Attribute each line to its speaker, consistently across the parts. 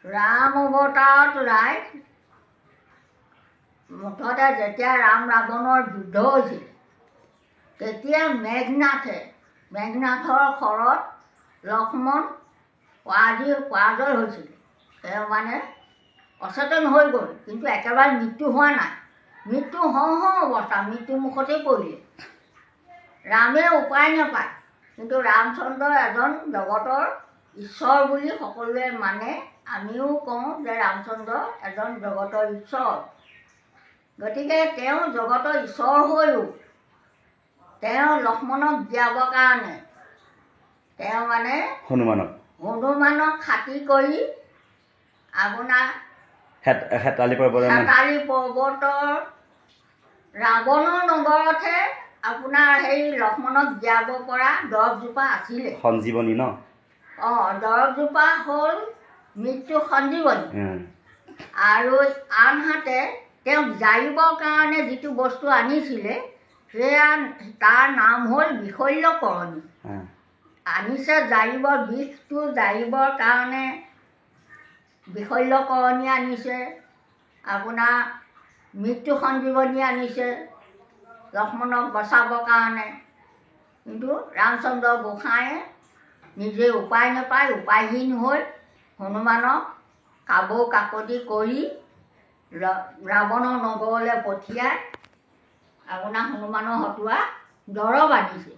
Speaker 1: ৰাম অৱতাৰত ৰায় মুঠতে যেতিয়া ৰাম ৰাৱণৰ যুদ্ধ হৈছিল তেতিয়া মেঘনাথৰ খৰত লক্ষ্মণ পৰাজয় হৈছিল। তেওঁ মানে অচেতন হৈ গ'ল, কিন্তু একেবাৰে মৃত্যু হোৱা নাই। মৃত্যু হওঁ অৱস্থা, মৃত্যুমুখতেই পৰিলে। ৰামে উপায় নাপায়, কিন্তু ৰামচন্দ্ৰ এজন জগতৰ ঈশ্বৰ বুলি সকলোৱে মানে। আমিও কওঁ যে ৰামচন্দ্ৰ এজন জগতৰ ঈশ্বৰ। গতিকে তেওঁ জগতৰ ঈশ্বৰ হৈও তেওঁ লক্ষ্মণক জীয়াবৰ কাৰণে তেওঁ মানে হনুমানক খাতি কৰি আপোনাৰ হেতালি পৰ্বতৰ ৰাৱণৰ নগৰতহে আপোনাৰ সেই লক্ষ্মণক জীয়াব পৰা দৰৱজোপা আছিলে।
Speaker 2: সঞ্জীৱনী ন?
Speaker 1: দৰৱজোপা হ'ল মৃত্যু সঞ্জীৱনী। আৰু আনহাতে তেওঁক জাৰিবৰ কাৰণে যিটো বস্তু আনিছিলে তাৰ নাম হ'ল বিশল্যকৰণী। আনিছে বিষটো জাৰিবৰ কাৰণে বিশল্যকৰণী আনিছে, আপোনাৰ মৃত্যু সঞ্জীৱনী আনিছে লক্ষ্মণক বচাবৰ কাৰণে। কিন্তু ৰামচন্দ্ৰ গোসাঁয়ে নিজে উপায় নাপায়, উপায়হীন হৈ হনুমানক কাবৌ কাকতি কৰি ৰাৱণৰ নগৰলৈ পঠিয়াই আপোনাৰ হনুমানৰ হতুৱা দৰৱ আনিছে।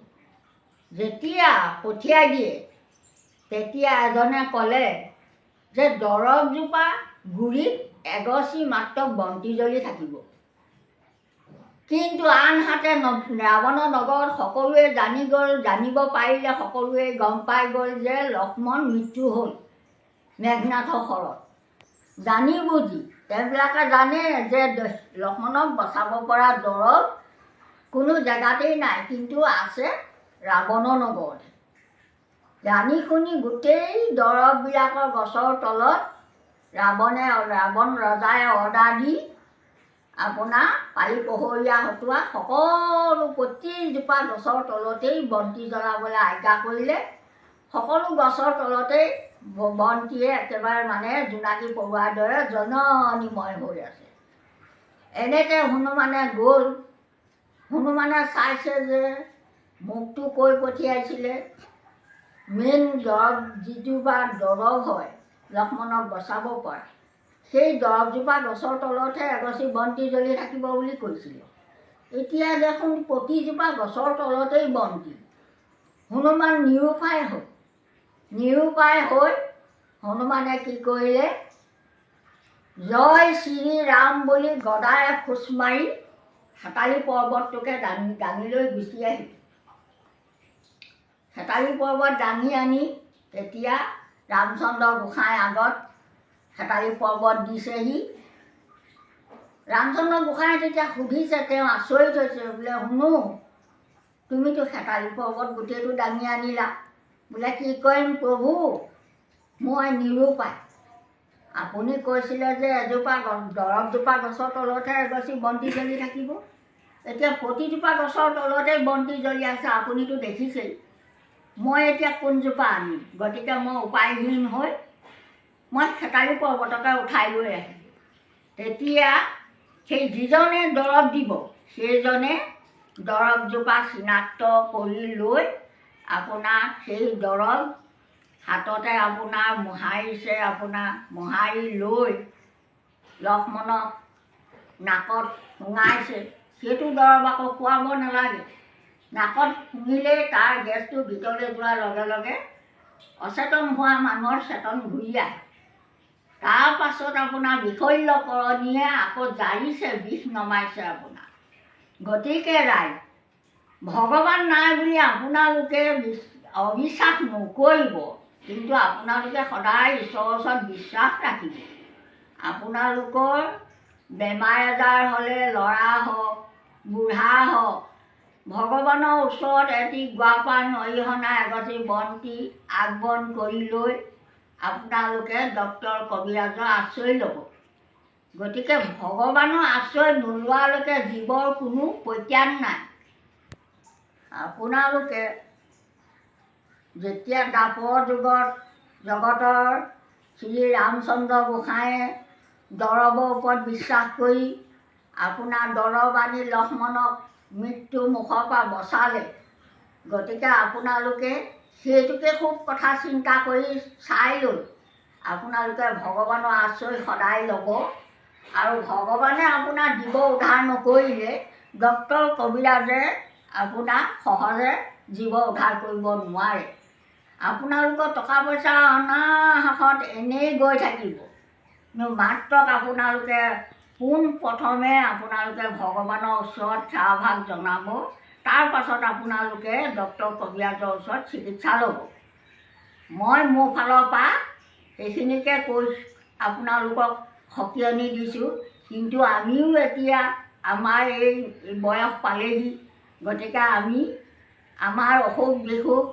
Speaker 1: যেতিয়া পঠিয়াই দিয়ে তেতিয়া এজনে ক'লে যে দৰৱজোপা গুৰিত এগছি মাত্ৰ বন্তি জ্বলি থাকিব। কিন্তু আনহাতে ৰাৱণৰ নগৰত সকলোৱে জানিব পাৰিলে, সকলোৱে গম পাই গ'ল যে লক্ষ্মণ মৃত্যু হ'ল মেঘনাথৰ খৰত। জানি বুজি তেওঁবিলাকে জানে যে লক্ষ্মণক বচাব পৰা দৰৱ কোনো জেগাতেই নাই, কিন্তু আছে ৰাৱণৰ নগৰত। জানি শুনি গোটেই দৰৱবিলাকৰ গছৰ তলত ৰাৱণ ৰজাই অৰ্ডাৰ দি আপোনাৰ পালি পহৰীয়া হতুৱা সকলো প্ৰতিজোপা গছৰ তলতেই বন্তি জ্বলাবলৈ আজ্ঞা কৰিলে। সকলো গছৰ তলতেই বন্তিয়ে একেবাৰে মানে জোনাকী পৰুৱাৰ দৰে জননীময় হৈ আছে। এনেকৈ হনুমানে গ'ল। হনুমানে চাইছে যে মোকতো কৈ পঠিয়াইছিলে মেইন দৰৱ যিজোপা দৰৱ হয় লক্ষ্মণক বচাব পৰা, সেই দৰৱজোপা গছৰ তলতহে এগছি বন্তি জ্বলি থাকিব বুলি কৈছিলে। এতিয়া দেখোন প্ৰতিজোপা গছৰ তলতেই বন্তি। হনুমান নিৰুপায় হৈ হনুমানে কি কৰিলে, জয় শ্ৰী ৰাম বুলি গদাৰে খোজ মাৰি হেতালি পৰ্বতটোকে দাঙি লৈ গুচি আহিল। হেতালি পৰ্বত দাঙি আনি তেতিয়া ৰামচন্দ্ৰ গোসাঁইৰ আগত হেতালি পৰ্বত দিছেহি। ৰামচন্দ্ৰ গোসাঁয়ে তেতিয়া সুধিছে, তেওঁ আচৰিত হৈছে, বোলে শুনো তুমিতো হেতালি পৰ্বত গোটেইটো দাঙি আনিলা, বোলে কি কৰিম প্ৰভু, মই নিৰুপায়। আপুনি কৈছিলে যে দৰৱজোপা গছৰ তলতহে এগছি বন্তি জ্বলি থাকিব। এতিয়া প্ৰতিজোপা গছৰ তলতেই বন্তি জ্বলি আছে, আপুনিতো দেখিছেই। মই এতিয়া কোনজোপা আনিম? গতিকে মই উপায়হীন হৈ মই হেতালি পৰ্বতকে উঠাই লৈ আহিলোঁ। তেতিয়া সেই যিজনে দৰৱ দিব সেইজনে দৰৱজোপা চিনাক্ত কৰি লৈ আপোনাৰ সেই দৰৱ হাততে আপোনাৰ মোহাৰি লৈ লক্ষ্মণক নাকত শুঙাইছে। সেইটো দৰৱ আকৌ খুৱাব নালাগে। নাকত শুঙিলেই তাৰ গেছটো ভিতৰলৈ যোৱাৰ লগে লগে অচেতন হোৱা মানুহৰ চেতন ঘূৰি আহে। তাৰ পাছত আপোনাৰ বিশল্যকৰণীয়ে আকৌ জাৰিছে, বিষ নমাইছে আপোনাৰ। গতিকে ৰাইজ, ভগৱান নাই বুলি আপোনালোকে অবিশ্বাস নকৰিব, কিন্তু আপোনালোকে সদায় ঈশ্বৰৰ ওচৰত বিশ্বাস ৰাখিব। আপোনালোকৰ বেমাৰ আজাৰ হ'লে ল'ৰা হওক বুঢ়া হওক, ভগৱানৰ ওচৰত এটি গুৱাপান অৰিহণা এগছি বন্তি আগবন কৰি লৈ আপোনালোকে ডক্তৰ কবিৰাজৰ আশ্ৰয় ল'ব। গতিকে ভগৱানৰ আশ্ৰয় নোলোৱালৈকে জীৱৰ কোনো পৰিত্ৰাণ নাই। আপোনালোকে যেতিয়া দ্বাপৰ যুগত জগতৰ শ্ৰী ৰামচন্দ্ৰ গোসাঁয়ে দৰৱৰ ওপৰত বিশ্বাস কৰি আপোনাৰ দৰৱ আনি লক্ষ্মণক মৃত্যু মুখৰ পৰা বচালে। গতিকে আপোনালোকে সেইটোকে খুব কথা চিন্তা কৰি চাই লৈ আপোনালোকে ভগৱানৰ আশ্ৰয় সদায় ল'ব। আৰু ভগৱানে আপোনাৰ জীৱ উদ্ধাৰ নকৰিলে ডক্তৰ কবিৰাজে আপোনাক সহজে জীৱ উদ্ধাৰ কৰিব নোৱাৰে। আপোনালোকৰ টকা পইচা অনাহত এনেই গৈ থাকিব, কিন্তু মাত্ৰ আপোনালোকে পোনপ্ৰথমে আপোনালোকে ভগৱানৰ ওচৰত সেৱাভাগ জনাব। তাৰ পাছত আপোনালোকে ডক্তৰ কবিৰাজৰ ওচৰত চিকিৎসা ল'ব। মই মোৰ ফালৰ পৰা সেইখিনিকে কৈ আপোনালোকক সকিয়নি দিছোঁ। কিন্তু আমিও এতিয়া আমাৰ এই বয়স পালেহি, গতিকে আমি আমাৰ অসুখ বিসুখ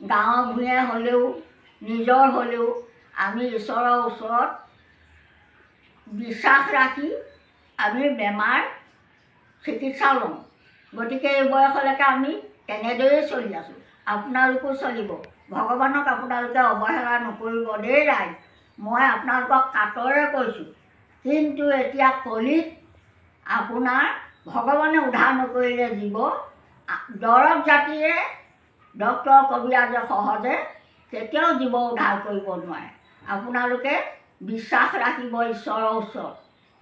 Speaker 1: গাঁৱৰ ভূঞে হ'লেও নিজৰ হ'লেও আমি ঈশ্বৰৰ ওচৰত বিশ্বাস ৰাখি আমি বেমাৰ চিকিৎসা লওঁ। গতিকে এই বয়সলৈকে আমি তেনেদৰেই চলি আছোঁ। আপোনালোকো চলিব। ভগৱানক আপোনালোকে অৱহেলা নকৰিব দেই ৰাইজ। মই আপোনালোকক কাটৰে কৈছোঁ। কিন্তু এতিয়া কলিত আপোনাৰ ভগৱানে উদ্ধাৰ নকৰিলে জীৱ দৰৱ জাতিয়ে ডক্তৰ কবিৰাজে সহজে কেতিয়াও জীৱ উদ্ধাৰ কৰিব নোৱাৰে। আপোনালোকে বিশ্বাস ৰাখিব ঈশ্বৰৰ ওচৰত,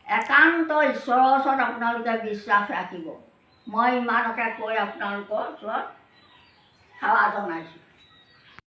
Speaker 1: একান্ত ঈশ্বৰৰ ওচৰত আপোনালোকে বিশ্বাস ৰাখিব। মই ইমানকে কৈ আপোনালোকৰ ওচৰত সেৱা জনাইছোঁ।